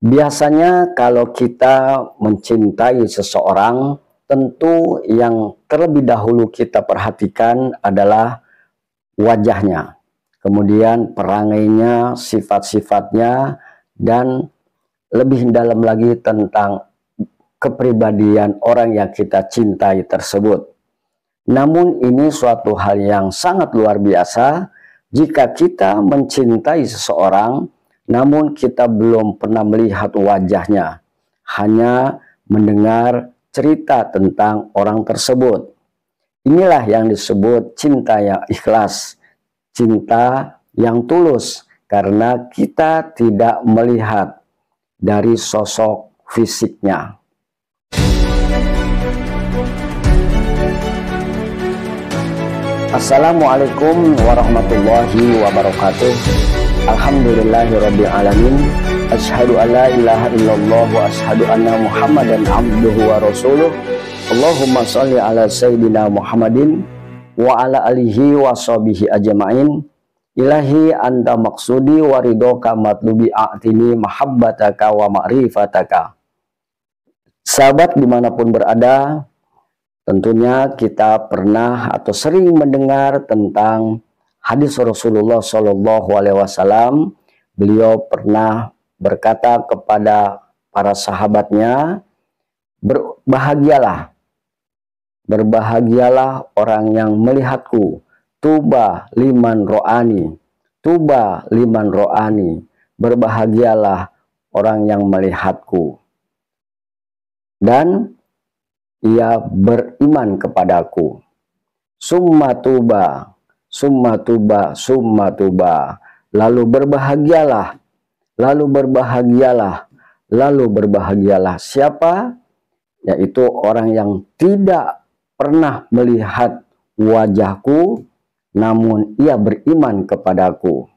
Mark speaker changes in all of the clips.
Speaker 1: Biasanya kalau kita mencintai seseorang, tentu yang terlebih dahulu kita perhatikan adalah wajahnya, kemudian perangainya, sifat-sifatnya, dan lebih dalam lagi tentang kepribadian orang yang kita cintai tersebut. Namun ini suatu hal yang sangat luar biasa jika kita mencintai seseorang namun kita belum pernah melihat wajahnya, hanya mendengar cerita tentang orang tersebut. Inilah yang disebut cinta yang ikhlas, cinta yang tulus, karena kita tidak melihat dari sosok fisiknya. Assalamualaikum warahmatullahi wabarakatuh. Alhamdulillahirabbil alamin. Asyhadu an la ilaha illallah wa asyhadu anna Muhammadan abduhu wa rasuluh. Allahumma shalli ala sayyidina Muhammadin wa ala alihi wa sahbihi ajmain. Ilahi anta maksudi wa ridhoka matlubi a'tini mahabbataka wa ma'rifataka. Sahabat dimanapun berada, tentunya kita pernah atau sering mendengar tentang hadis Rasulullah Shallallahu Alaihi Wasallam. Beliau pernah berkata kepada para sahabatnya, berbahagialah orang yang melihatku. Tuba liman ro'ani, tuba liman ro'ani. Berbahagialah orang yang melihatku dan ia beriman kepadaku. Summa tuba, summa tuba, summa tuba. Lalu berbahagialah, lalu berbahagialah, lalu berbahagialah. Siapa? Yaitu orang yang tidak pernah melihat wajahku, namun ia beriman kepadaku.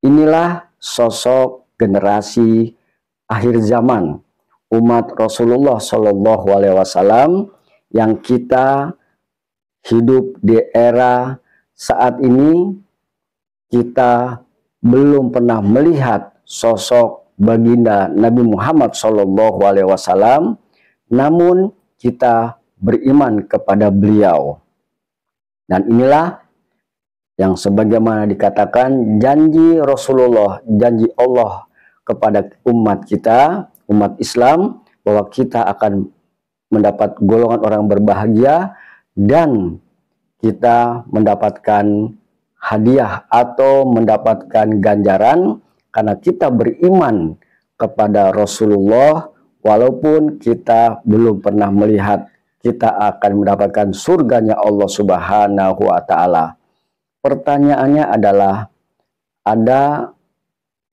Speaker 1: Inilah sosok generasi akhir zaman, umat Rasulullah Shallallahu Alaihi Wasallam, yang kita hidup di era saat ini. Kita belum pernah melihat sosok baginda Nabi Muhammad Shallallahu Alaihi Wasallam, namun kita beriman kepada beliau. Dan inilah yang sebagaimana dikatakan janji Rasulullah, janji Allah kepada umat kita, umat Islam, bahwa kita akan mendapat golongan orang berbahagia dan kita mendapatkan hadiah atau mendapatkan ganjaran karena kita beriman kepada Rasulullah. Walaupun kita belum pernah melihat, kita akan mendapatkan surganya Allah Subhanahu wa Ta'ala. Pertanyaannya adalah, ada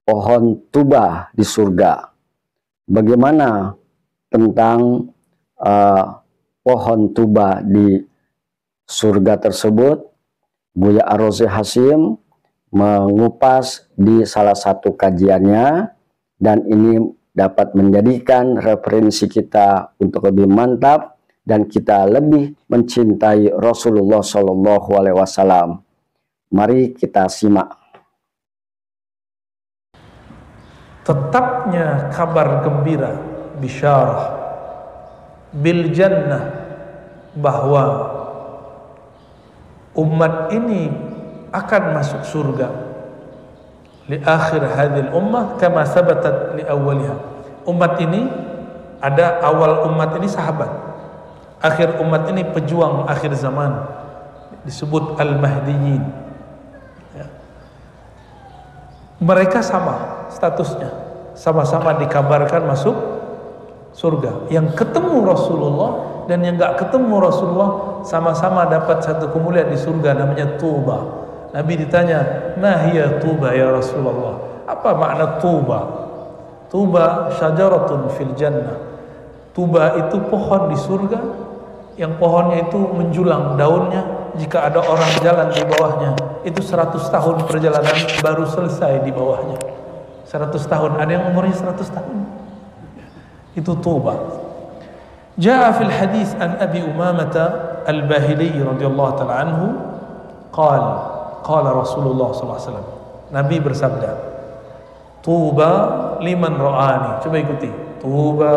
Speaker 1: pohon tuba di surga. Bagaimana tentang pohon tuba di surga tersebut? Buya Ar-Razi Hasyim mengupas di salah satu kajiannya, dan ini dapat menjadikan referensi kita untuk lebih mantap dan kita lebih mencintai Rasulullah Shallallahu Alaihi Wasallam. Mari kita simak.
Speaker 2: Tetapnya kabar gembira, bisyarah bil jannah, bahwa umat ini akan masuk surga li akhir hadhil ummah kama sabatat li awwaliha. Umat ini ada awal umat ini sahabat, akhir umat ini pejuang akhir zaman, disebut al-mahdiyin. Mereka sama statusnya, sama-sama dikabarkan masuk surga. Yang ketemu Rasulullah dan yang gak ketemu Rasulullah sama-sama dapat satu kemuliaan di surga, namanya tuba. Nabi ditanya, "Ma hiya tuba ya Rasulullah?" Apa makna tuba? Tuba syajaratun fil jannah. Tuba itu pohon di surga, yang pohonnya itu menjulang daunnya. Jika ada orang jalan di bawahnya, itu 100 tahun perjalanan baru selesai di bawahnya. 100 tahun, ada yang umurnya 100 tahun. Itu tuba. Jaa fil hadis an Abi Umamah al-Bahili radhiyallahu ta'ala anhu qala Rasulullah sallallahu alaihi wasallam, Nabi bersabda, tuba liman ra'ani. Coba ikuti. Tuba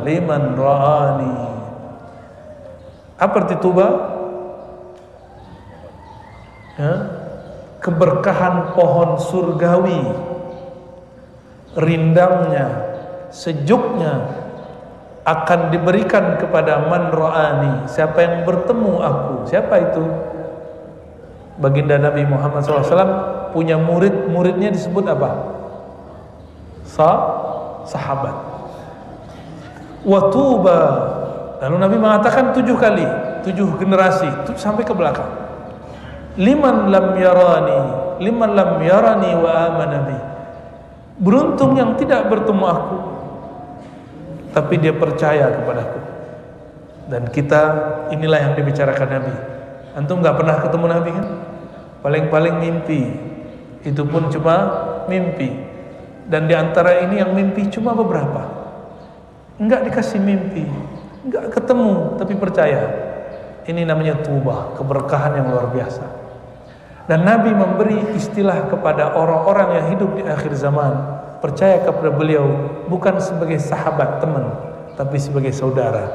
Speaker 2: liman ra'ani. Apa arti tuba? Ya, keberkahan pohon surgawi, rindangnya, sejuknya akan diberikan kepada man ra'ani, siapa yang bertemu aku. Siapa itu? Baginda Nabi Muhammad SAW punya muridnya disebut apa? Sahabat. Watuba. Lalu Nabi mengatakan 7 kali, 7 generasi, sampai ke belakang. Liman lam yarani wa amana bi. Beruntung yang tidak bertemu aku, tapi dia percaya kepadaku. Dan kita, inilah yang dibicarakan Nabi. Antum nggak pernah ketemu Nabi kan? Paling-paling mimpi. Itu pun cuma mimpi. Dan di antara ini yang mimpi cuma beberapa. Enggak dikasih mimpi, enggak ketemu, tapi percaya. Ini namanya tubah, keberkahan yang luar biasa. Dan Nabi memberi istilah kepada orang-orang yang hidup di akhir zaman, percaya kepada beliau bukan sebagai sahabat teman, tapi sebagai saudara.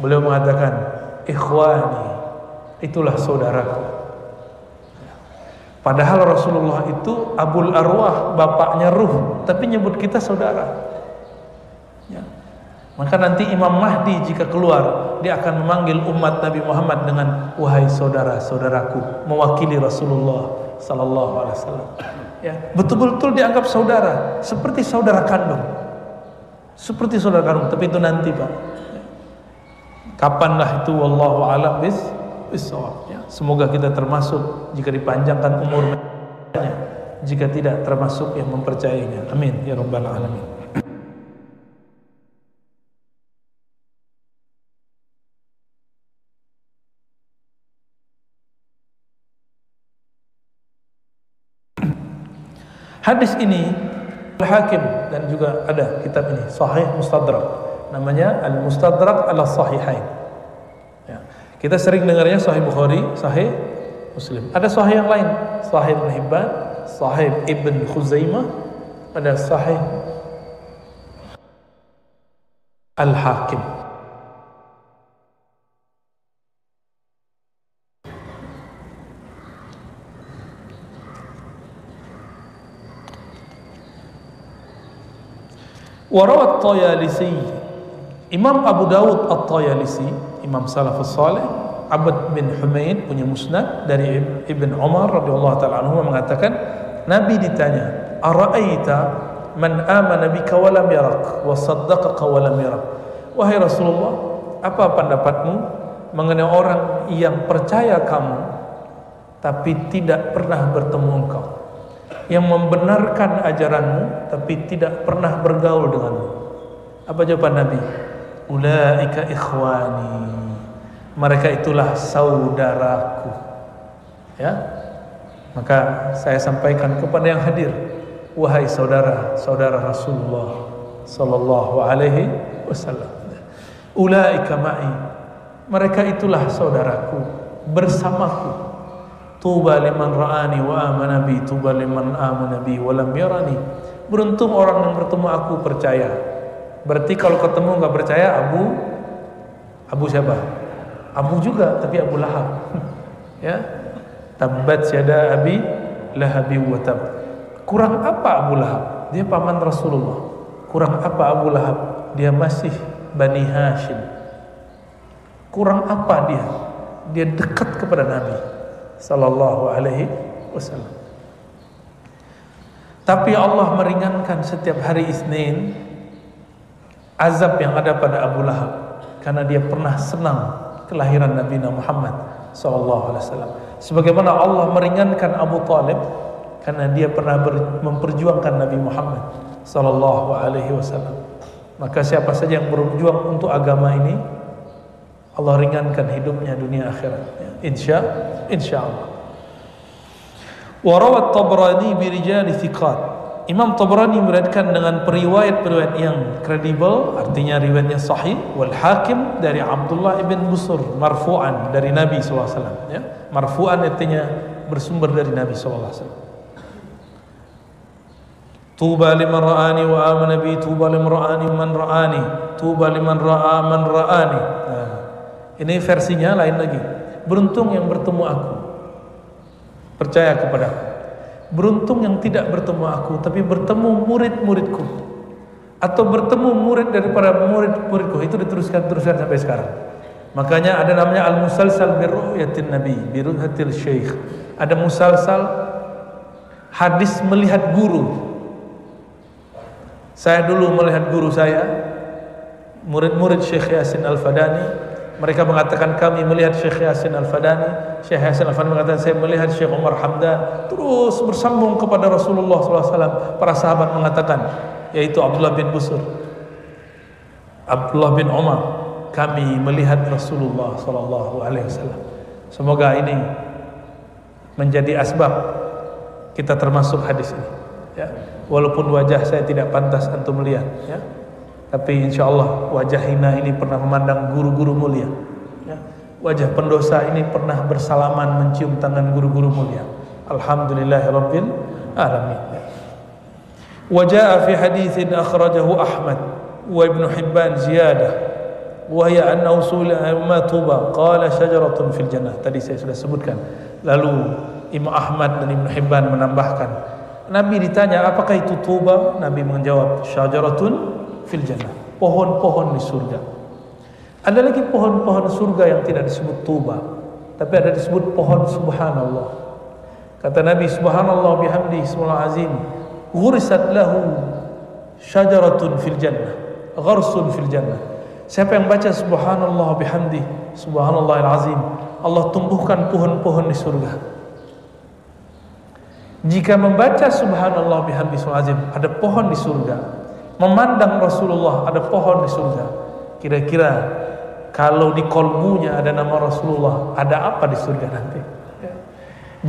Speaker 2: Beliau mengatakan, ikhwani, itulah saudaraku. Padahal Rasulullah itu Abul Arwah, bapaknya ruh, tapi nyebut kita saudara. Ya. Maka nanti Imam Mahdi jika keluar, dia akan memanggil umat Nabi Muhammad dengan wahai saudara-saudaraku, mewakili Rasulullah sallallahu alaihi wasallam. Ya, betul-betul dianggap saudara, seperti saudara kandung. Seperti saudara kandung, tapi itu nanti, Pak. Kapanlah itu wallahu a'lam bis-shawab. Ya, semoga kita termasuk jika dipanjangkan umurnya, jika tidak termasuk yang mempercayainya. Amin ya rabbal alamin. Hadis ini Al-Hakim dan juga ada kitab ini Sahih Mustadrak, namanya Al-Mustadrak ala Sahihain. Ya. Kita sering dengarnya Sahih Bukhari, Sahih Muslim. Ada Sahih yang lain, Sahih Ibn Hibban, Sahih Ibn Khuzaimah, ada Sahih Al-Hakim. Warawat Tayalisi, Imam Abu Dawud At-Tayalisi, Imam Salafus Saleh, Abd bin Humaid punya musnad dari Ibn Umar radhiyallahu ta'ala anhu mengatakan, Nabi ditanya, ara'aita man amana bika wa lam yarak wa saddaqaka wa lam yarak. Wahai Rasulullah, apa pendapatmu mengenai orang yang percaya kamu tapi tidak pernah bertemu engkau, yang membenarkan ajaranmu tapi tidak pernah bergaul denganmu? Apa jawaban Nabi? Ulaika ikhwani, mereka itulah saudaraku. Ya, maka saya sampaikan kepada yang hadir, wahai saudara-saudara Rasulullah sallallahu alaihi wasallam, ulaika ma'i, mereka itulah saudaraku, bersamaku. Tuba liman ra'ani wa amana bi, tuba liman amana bi wa lam yarani. Beruntung orang yang bertemu aku percaya. Berarti kalau ketemu enggak percaya, Abu siapa? Abu juga, tapi Abu Lahab. Ya. Tabbat yada abi lahabi wa tab. Kurang apa Abu Lahab? Dia paman Rasulullah. Kurang apa Abu Lahab? Dia masih Bani Hashim. Kurang apa dia? Dia dekat kepada Nabi sallallahu alaihi wasallam. Tapi Allah meringankan setiap hari Isnin azab yang ada pada Abu Lahab, karena dia pernah senang kelahiran Nabi Muhammad sallallahu alaihi wasallam. Sebagaimana Allah meringankan Abu Talib karena dia pernah memperjuangkan Nabi Muhammad sallallahu alaihi wasallam. Maka siapa saja yang berjuang untuk agama ini, Allah ringankan hidupnya dunia akhirat. Insyaallah. Warawat Tabrani birijali thiqat. Imam Tabrani meriwayatkan dengan periwayat-periwayat yang kredibel, artinya riwayatnya sahih. Wal Hakim dari Abdullah ibn Busur marfu'an dari Nabi SAW. Ya, marfu'an artinya bersumber dari Nabi SAW. Tuba liman ra'ani wa amana bi, tuba liman ra'ani man ra'ani, tuba liman ra'a man ra'ani. Nah, ini versinya lain lagi. Beruntung yang bertemu aku, percaya kepadaku. Beruntung yang tidak bertemu aku, tapi bertemu murid-muridku, atau bertemu murid daripada murid-muridku. Itu diteruskan sampai sekarang. Makanya ada namanya al-musalsal birru'yatin nabi, birru'yatil syekh. Ada musalsal hadis melihat guru. Saya dulu melihat guru saya, murid-murid Syekh Yasin Al-Fadani. Mereka mengatakan kami melihat Syekh Yasin Al-Fadani. Syekh Yasin Al-Fadani mengatakan saya melihat Syekh Umar Hamdan. Terus bersambung kepada Rasulullah SAW. Para sahabat mengatakan, yaitu Abdullah bin Busur, Abdullah bin Umar, kami melihat Rasulullah SAW. Semoga ini menjadi asbab kita termasuk hadis ini. Ya. Walaupun wajah saya tidak pantas antum melihat, ya, tapi insya Allah wajah hina ini pernah memandang guru-guru mulia, ya. Wajah pendosa ini pernah bersalaman mencium tangan guru-guru mulia. Alhamdulillahirabbil alamin. Wajah fi haditsin akhrajahu Ahmad wa Ibnu Hibban ziyadah wa hiya anna usul ma tuba qala syajaratun fil jannah. Tadi saya sudah sebutkan. Lalu Imam Ahmad dan Ibnu Hibban menambahkan, Nabi ditanya apakah itu tuba, Nabi menjawab syajaratun fil jannah, pohon-pohon di surga. Ada lagi pohon-pohon surga yang tidak disebut tuba, tapi ada disebut pohon subhanallah. Kata Nabi, subhanallah bihamdi ismul azim, ghurisat lahu syajaratun fil jannah, gharsun fil jannah. Siapa yang baca subhanallah bihamdi subhanallahil azim, Allah tumbuhkan pohon-pohon di surga. Jika membaca subhanallah bihamdi azim, ada pohon di surga. Memandang Rasulullah, ada pohon di surga. Kira-kira kalau di kolbunya ada nama Rasulullah, ada apa di surga nanti? Ya.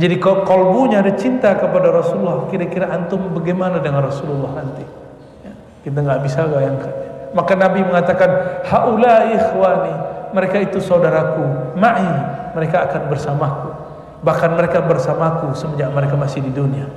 Speaker 2: Jadi kalau kolbunya ada cinta kepada Rasulullah, kira-kira antum bagaimana dengan Rasulullah nanti? Ya. Kita nggak bisa bayangkan. Maka Nabi mengatakan, haula ikhwani, mereka itu saudaraku, ma'i, mereka akan bersamaku. Bahkan mereka bersamaku semenjak mereka masih di dunia.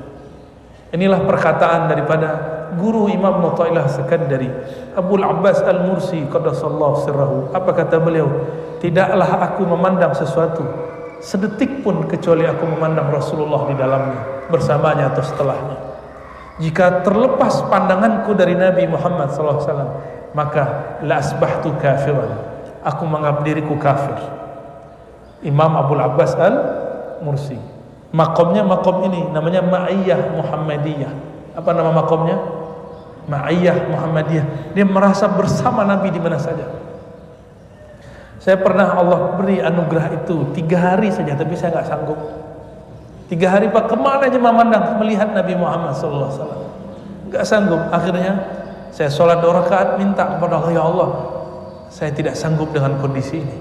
Speaker 2: Inilah perkataan daripada guru Imam Mu'ta'ilah Sekandari, Abul Abbas Al-Mursi qaddasallahu sirrahu. Apa kata beliau? Tidaklah aku memandang sesuatu sedetik pun kecuali aku memandang Rasulullah di dalamnya, bersamanya atau setelahnya. Jika terlepas pandanganku dari Nabi Muhammad SAW, maka la asbahtu kafiran, aku menganggap diriku kafir. Imam Abul Abbas Al-Mursi, makomnya makom ini namanya Ma'iyah Muhammadiyah. Apa nama makomnya? Ma'iyah Muhammadiyah. Dia merasa bersama Nabi di mana saja. Saya pernah Allah beri anugerah itu 3 hari saja, tapi saya nggak sanggup. 3 hari Pak, kemana aja memandang melihat Nabi Muhammad SAW, nggak sanggup. Akhirnya saya sholat 2 rakaat, minta kepada Allah, ya Allah, saya tidak sanggup dengan kondisi ini.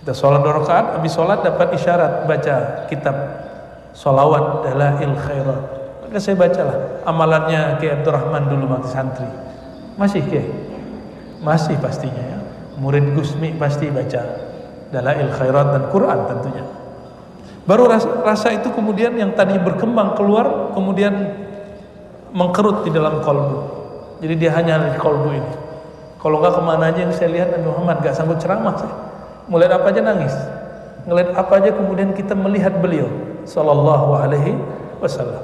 Speaker 2: Kita sholat 2 rakaat, habis sholat dapat isyarat baca kitab sholawat Dalail Khairat. Maka saya bacalah amalannya Kiai Abdurrahman dulu waktu santri. Masih Kiai? Masih pastinya ya. Murid Gusmi pasti baca Dalail Khairat dan Quran tentunya. Baru rasa itu kemudian yang tadi berkembang keluar, kemudian mengkerut di dalam kolbu. Jadi dia hanya di kolbu ini. Kalau enggak kemana aja yang saya lihat Nabi Muhammad, enggak sanggup ceramah saya. Melihat apa aja nangis, ngelihat apa aja kemudian kita melihat beliau sallallahu alaihi wasallam.